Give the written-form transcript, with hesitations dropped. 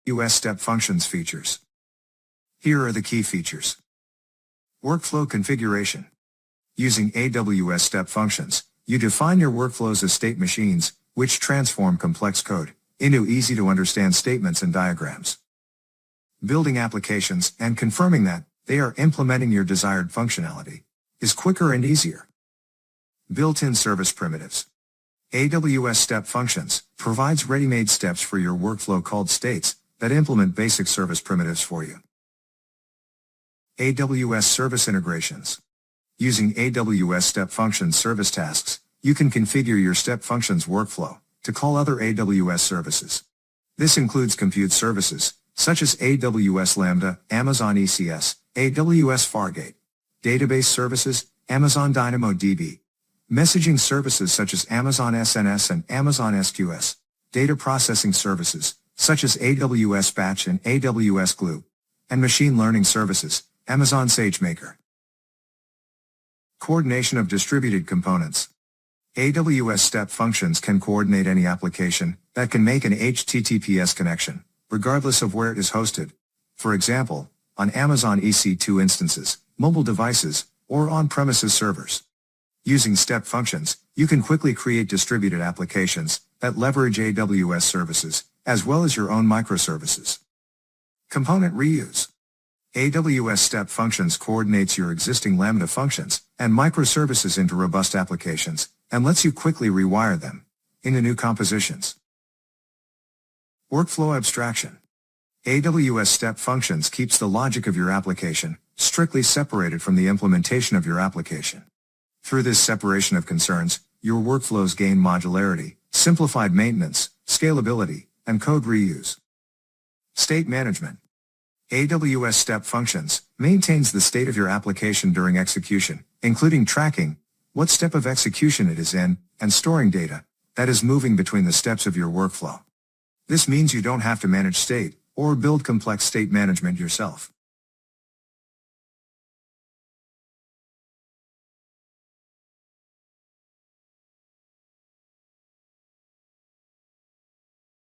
AWS Step Functions features. Here are the key features. Workflow configuration. Using AWS Step Functions, you define your workflows as state machines, which transform complex code into easy-to-understand statements and diagrams. Building applications and confirming that they are implementing your desired functionality is quicker and easier. Built-in service primitives. AWS Step Functions provides ready-made steps for your workflow called states that implement basic service primitives for you. AWS Service Integrations. Using AWS Step Functions service tasks, you can configure your Step Functions workflow to call other AWS services. This includes compute services, such as AWS Lambda, Amazon ECS, AWS Fargate, database services, Amazon DynamoDB, messaging services such as Amazon SNS and Amazon SQS, data processing services, such as AWS Batch and AWS Glue, and machine learning services, Amazon SageMaker. Coordination of distributed components. AWS Step Functions can coordinate any application that can make an HTTPS connection, regardless of where it is hosted. For example, on Amazon EC2 instances, mobile devices, or on-premises servers. Using Step Functions, you can quickly create distributed applications that leverage AWS services, as well as your own microservices. Component reuse. AWS Step Functions coordinates your existing Lambda functions and microservices into robust applications, and lets you quickly rewire them into new compositions. Workflow abstraction. AWS Step Functions keeps the logic of your application strictly separated from the implementation of your application. Through this separation of concerns, your workflows gain modularity, simplified maintenance, scalability, and code reuse. State management. AWS Step Functions maintains the state of your application during execution, including tracking what step of execution it is in, and storing data that is moving between the steps of your workflow. This means you don't have to manage state or build complex state management yourself.